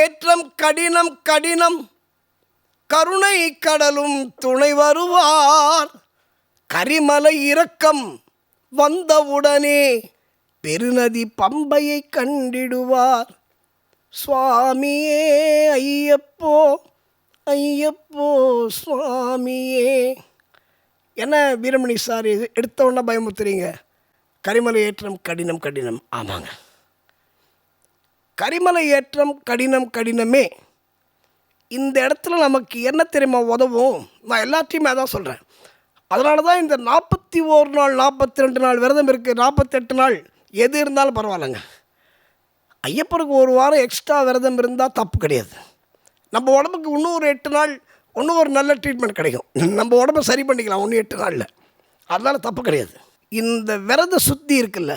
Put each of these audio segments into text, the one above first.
ஏற்றம் கடினம் கடினம், கருணை கடலும் துணை வருவார். கரிமலை இரக்கம் வந்தவுடனே பெருநதி பம்பையை கண்டிடுவார். சுவாமியே ஐயப்போ ஐயப்போ சுவாமியே. என்ன வீரமணி சார் இது எடுத்த உடனே பயமுத்துறீங்க? கரிமலை ஏற்றம் கடினம் கடினம். ஆமாங்க, கரிமலை ஏற்றம் கடினம் கடினமே. இந்த இடத்துல நமக்கு என்ன தெரியுமா உதவும்? நான் எல்லாத்தையுமே அதான் சொல்கிறேன். அதனால தான் இந்த 41 நாள் 42 நாள் விரதம் இருக்குது. 48 நாள் எது இருந்தாலும் பரவாயில்லைங்க. ஐயப்பருக்கு ஒரு வாரம் எக்ஸ்ட்ரா விரதம் இருந்தால் தப்பு கிடையாது. நம்ம உடம்புக்கு இன்னும் ஒரு 8 நாள் இன்னும் ஒரு நல்ல ட்ரீட்மெண்ட் கிடைக்கும். நம்ம உடம்பை சரி பண்ணிக்கலாம் இன்னும் 8 நாளில். அதனால் தப்பு கிடையாது. இந்த விரத சுத்தி இருக்குல்ல,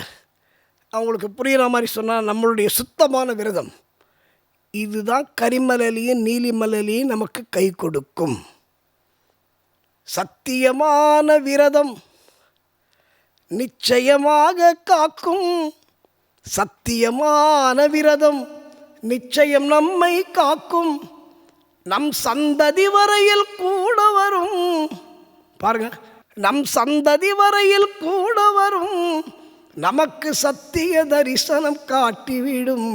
அவங்களுக்கு புரிகிற மாதிரி சொன்னால் நம்மளுடைய சுத்தமான விரதம் இதுதான் கரிமலையிலையும் நீலிமலையிலையும் நமக்கு கை கொடுக்கும். சத்தியமான விரதம் நிச்சயமாக காக்கும். சத்தியமான விரதம் நிச்சயம் நம்மை காக்கும். நம் சந்ததி வரையில் கூட வரும். பாருங்க, நம் சந்ததி வரையில் கூட வரும். நமக்கு சத்திய தரிசனம் காட்டிவிடும்.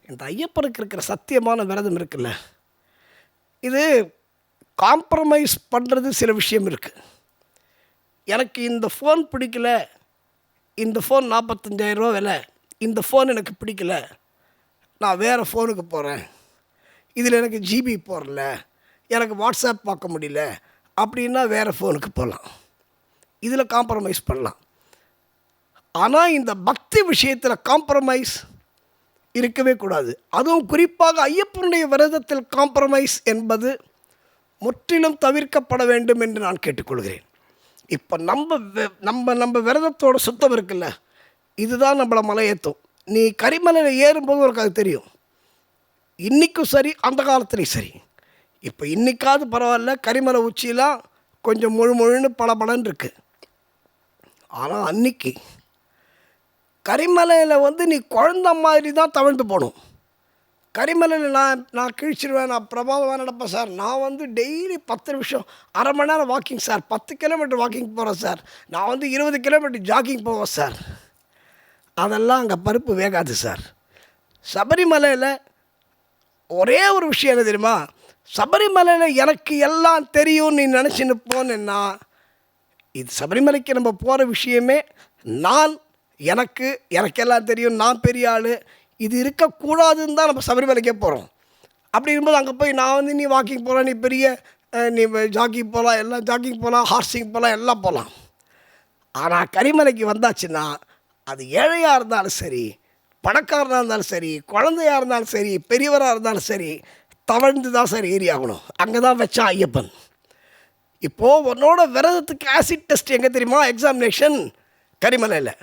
இந்த ஐயப்பனுக்கு இருக்கிற சத்தியமான விரதம் இருக்குல்ல, இது காம்ப்ரமைஸ் பண்ணுறது சில விஷயம் இருக்குது. எனக்கு இந்த ஃபோன் பிடிக்கல, இந்த ஃபோன் 45,000 ரூபா விலை, இந்த ஃபோன் எனக்கு பிடிக்கல, நான் வேறு ஃபோனுக்கு போகிறேன், இதில் எனக்கு ஜிபி போடல, எனக்கு வாட்ஸ்அப் பார்க்க முடியல அப்படின்னா வேறு ஃபோனுக்கு போகலாம். இதில் காம்ப்ரமைஸ் பண்ணலாம். ஆனால் இந்த பக்தி விஷயத்தில் காம்ப்ரமைஸ் இருக்கவே கூடாது. அதுவும் குறிப்பாக ஐயப்பனுடைய விரதத்தில் காம்ப்ரமைஸ் என்பது முற்றிலும் தவிர்க்கப்பட வேண்டும் என்று நான் கேட்டுக்கொள்கிறேன். இப்போ நம்ம விரதத்தோட சுத்தம் இருக்குல்ல, இதுதான் நம்மளை மலையேற்றும். நீ கரிமலையில் ஏறும்போது உனக்கு அது தெரியும். இன்றைக்கும் சரி, அந்த காலத்துலேயும் சரி. இப்போ இன்றைக்காவது பரவாயில்ல, கரிமலை உச்சியெலாம் கொஞ்சம் முழுன்னு பளபளன்னு இருக்குது. ஆனால் அன்றைக்கி கரிமலையில் நீ குழந்த மாதிரி தான் தவழ்ந்து போகணும். கரிமலையில் நான் கிழிச்சிடுவேன், நான் பிரபாதமாக நடப்பேன் சார், நான் டெய்லி 10 நிமிஷம் அரை மணி நேரம் வாக்கிங் சார், 10 கிலோமீட்டர் வாக்கிங் போகிறேன் சார், நான் 20 கிலோமீட்டர் ஜாக்கிங் போவேன் சார், அதெல்லாம் அங்கே பருப்பு வேகாது சார். சபரிமலையில் ஒரே ஒரு விஷயம் என்ன தெரியுமா? சபரிமலையில் எனக்கு எல்லாம் தெரியும் நீ நினச்சின்னு போனேன்னா, இது சபரிமலைக்கு நம்ம போகிற விஷயமே எனக்கு எல்லாம் தெரியும், நான் பெரிய ஆள், இது இருக்கக்கூடாதுன்னு தான் நம்ம சபரிமலைக்கே போகிறோம். அப்படி இருக்கும்போது அங்கே போய் நான் நீ வாக்கிங் போகலாம், நீ பெரிய நீ ஜாக்கிங் போகலாம், எல்லாம் ஜாக்கிங் போகலாம், ஹார்சிங் போகலாம், எல்லாம் போகலாம். ஆனால் கரிமலைக்கு வந்தாச்சுன்னா அது ஏழையாக இருந்தாலும் சரி, பணக்காரனாக இருந்தாலும் சரி, குழந்தையாக இருந்தாலும் சரி, பெரியவராக இருந்தாலும் சரி, தவழ்ந்து தான் சார் ஏறி ஆகணும். அங்கே தான் வச்சான் ஐயப்பன். இப்போது உன்னோட விரதத்துக்கு ஆசிட் டெஸ்ட் எங்கே தெரியுமா? எக்ஸாமினேஷன் கரிமலையில்,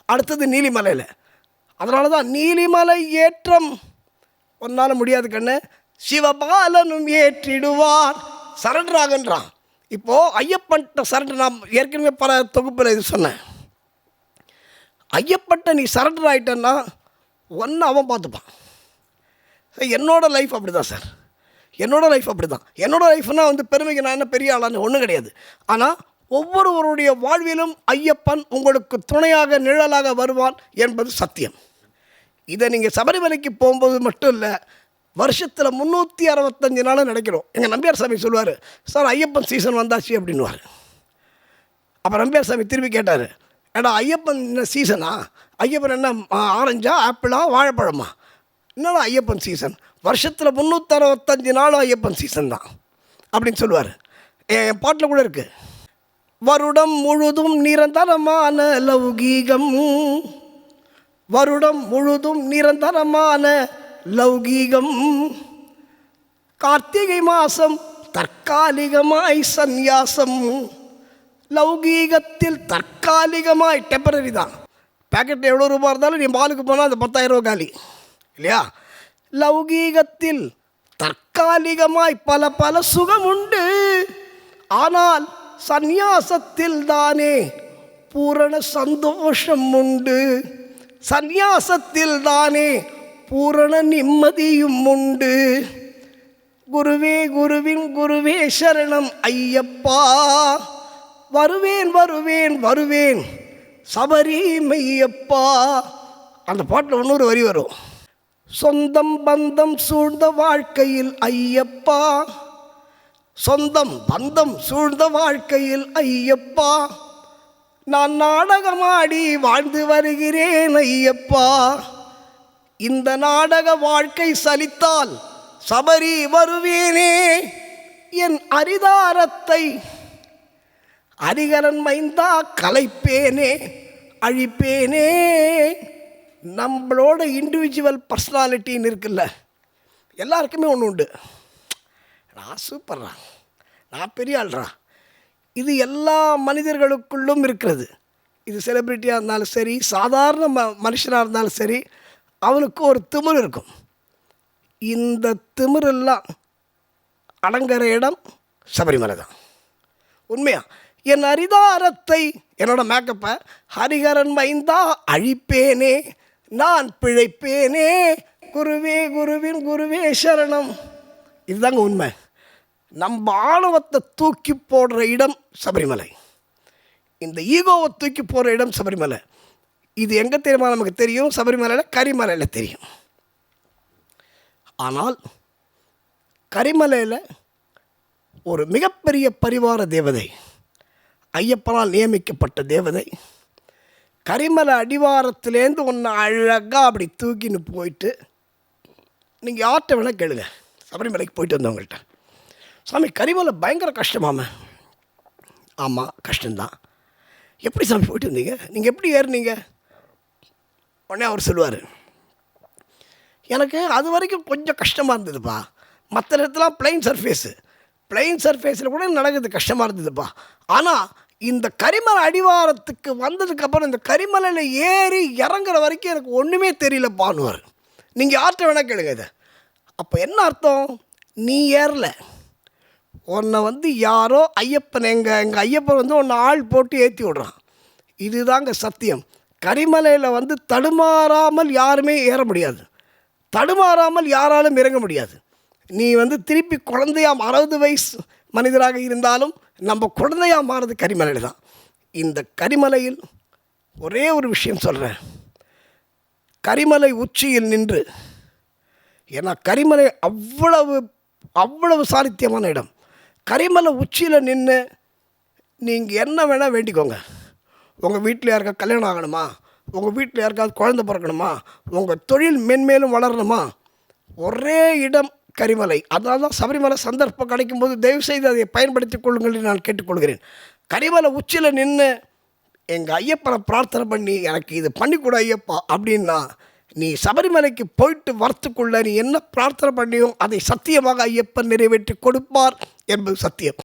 அடுத்தது நீலிமலையில். அதனால தான் நீலிமலை ஏற்றம் ஒன்றால் முடியாது கண்ணு, சிவபாலனும் ஏற்றிடுவார், சரண்டர் ஆகன்றான். இப்போது ஐயப்பன்ட்ட சரண்டர், நான் ஏற்கனவே பல தொகுப்பில் இது சொன்னேன். ஐயப்பன்ட்ட நீ சரண்டர் ஆகிட்டன்னா ஒன்று அவன் பார்த்துப்பான். என்னோடய லைஃப் அப்படி தான் சார், என்னோடய லைஃப் அப்படி தான். என்னோடய லைஃப்னால் பெருமைக்கு நான் என்ன பெரிய ஆளான்னு ஒன்றும் கிடையாது. ஆனால் ஒவ்வொருவருடைய வாழ்விலும் ஐயப்பன் உங்களுக்கு துணையாக நிழலாக வருவான் என்பது சத்தியம். இதை நீங்கள் சபரிமலைக்கு போகும்போது மட்டும் இல்லை, வருஷத்தில் 365 நாளும் நினைக்கிறோம். எங்கள் நம்பியார் சாமி சொல்லுவார், சார் ஐயப்பன் சீசன் வந்தாச்சு அப்படின்வார். அப்போ நம்பியார் சாமி திரும்பி கேட்டார், ஏடா ஐயப்பன் என்ன சீசனா? ஐயப்பன் என்ன ஆரஞ்சா, ஆப்பிளா, வாழைப்பழமா? என்னடா ஐயப்பன் சீசன்? வருஷத்தில் 365 நாளும் ஐயப்பன் சீசன் தான் அப்படின்னு சொல்லுவார். என் பாட்டில் கூட இருக்குது, வருடம் முழுதும் நிரந்தரமான லௌகீகம், வருடம் முழுதும் நிரந்தரமான லௌகீகம், கார்த்திகை மாதம் தற்காலிகமாய் சந்நியாசம், லௌகீகத்தில் தற்காலிகமாய் டெம்பரரி தான். பேக்கெட் எவ்வளோ ரூபா இருந்தாலும் நீ மாலுக்கு போனால் அந்த 10,000 ரூபா காலி இல்லையா? லௌகீகத்தில் தற்காலிகமாய் பல சுகம் உண்டு, ஆனால் சந்நியாசத்தில் தானே பூரண சந்தோஷம் உண்டு, சந்நியாசத்தில் தானே பூரண நிம்மதியும் உண்டு. குருவே குருவின் குருவே சரணம் ஐயப்பா, வருவேன் வருவேன் வருவேன் சபரி மெய்யப்பா. அந்த பாட்டில் இன்னொரு வரி வரும். சொந்தம் பந்தம் சூழ்ந்த வாழ்க்கையில் ஐயப்பா, சொந்தம் பந்தம் சூழ்ந்த வாழ்க்கையில் ஐயப்பா, நான் நாடகமாடி வாழ்ந்து வருகிறேன் ஐயப்பா. இந்த நாடக வாழ்க்கை சலித்தால் சபரி வருவேனே, என் அரிதாரத்தை அரிகரன் மைந்தா கலைப்பேனே அழிப்பேனே. நம்மளோட இண்டிவிஜுவல் பர்சனாலிட்டின்னு இருக்குல்ல, எல்லாருக்குமே ஒன்று உண்டு. நான் சூப்பர்ரா, நான் பெரிய ஆள்றா, இது எல்லா மனிதர்களுக்குள்ளும் இருக்கிறது. இது செலிப்ரிட்டியாக இருந்தாலும் சரி, சாதாரண மனுஷனாக இருந்தாலும் சரி, அவனுக்கு ஒரு திமிரு இருக்கும். இந்த திமிரெல்லாம் அடங்குற இடம் சபரிமலை தான். உண்மையா என் அரிதாரத்தை, என்னோட மேக்கப்பை ஹரிகரன் மைந்தா அழிப்பேனே, நான் பிழைப்பேனே. குருவே குருவின் குருவே சரணம். இதுதாங்க உண்மை. நம்ம ஆணவத்தை தூக்கி போடுற இடம் சபரிமலை. இந்த ஈகோவை தூக்கி போடுற இடம் சபரிமலை. இது எங்கே தெரியுமா நமக்கு தெரியும்? சபரிமலையில் கரிமலையில் தெரியும். ஆனால் கரிமலையில் ஒரு மிகப்பெரிய பரிவார தேவதை, ஐயப்பனால் நியமிக்கப்பட்ட தேவதை, கரிமலை அடிவாரத்துலேருந்து ஒன்று அழகாக அப்படி தூக்கின்னு போயிட்டு, நீங்கள் யார்கிட்ட வேணால் கேளுங்க, சபரிமலைக்கு போயிட்டு வந்தவங்கள்ட்ட, சாமி கரிமலை பயங்கர கஷ்டமாம. ஆமாம் கஷ்டம்தான். எப்படி சாமி போயிட்டு வந்தீங்க, நீங்கள் எப்படி ஏறுனீங்க? உடனே அவர் சொல்லுவார், எனக்கு அது வரைக்கும் கொஞ்சம் கஷ்டமாக இருந்ததுப்பா, மற்ற இடத்துலாம் பிளெயின் சர்ஃபேஸில் கூட நடக்கிறது கஷ்டமாக இருந்ததுப்பா. ஆனால் இந்த கரிமலை அடிவாரத்துக்கு வந்ததுக்கப்புறம் இந்த கரிமலையில் ஏறி இறங்குற வரைக்கும் எனக்கு ஒன்றுமே தெரியலப்பான்னுவார். நீங்கள் யார்கிட்ட வேணால் கேளுங்க இதை. அப்போ என்ன அர்த்தம்? நீ ஏறல, உன்னை யாரோ ஐயப்பன், எங்கள் ஐயப்பன் உன்னை ஆள் போட்டு ஏற்றி விடுறான். இதுதாங்க சத்தியம். கரிமலையில் தடுமாறாமல் யாருமே ஏற முடியாது, தடுமாறாமல் யாராலும் இறங்க முடியாது. நீ திருப்பி குழந்தையாக 60 வயசு மனிதராக இருந்தாலும் நம்ம குழந்தையாக மாறது கரிமலையில் தான். இந்த கரிமலையில் ஒரே ஒரு விஷயம் சொல்கிறேன், கரிமலை உச்சியில் நின்று, ஏன்னா கரிமலை அவ்வளவு சாநித்தியமான இடம். கரிமலை உச்சியில் நின்று நீங்கள் என்ன வேணால் வேண்டிக்கோங்க. உங்கள் வீட்டில் யாருக்காவது கல்யாணம் ஆகணுமா, உங்கள் வீட்டில் யாருக்காவது குழந்தை பிறக்கணுமா, உங்கள் தொழில் மென்மேலும் வளரணுமா, ஒரே இடம் கரிமலை. அதனால தான் சபரிமலை சந்தர்ப்பம் கிடைக்கும்போது தயவுசெய்து அதை பயன்படுத்தி கொள்ளுங்கள் என்று நான் கேட்டுக்கொள்கிறேன். கரிமலை உச்சியில் நின்று எங்கள் ஐயப்பனை பிரார்த்தனை பண்ணி, எனக்கு இது பண்ணிக்கூட ஐயப்பா அப்படின்னா, நீ சபரிமலைக்கு போயிட்டு வரத்துக்குள்ள நீ என்ன பிரார்த்தனை பண்ணியோ அதை சத்தியமாக ஐயப்பன் நிறைவேற்றி கொடுப்பார் என்பது சத்தியம்.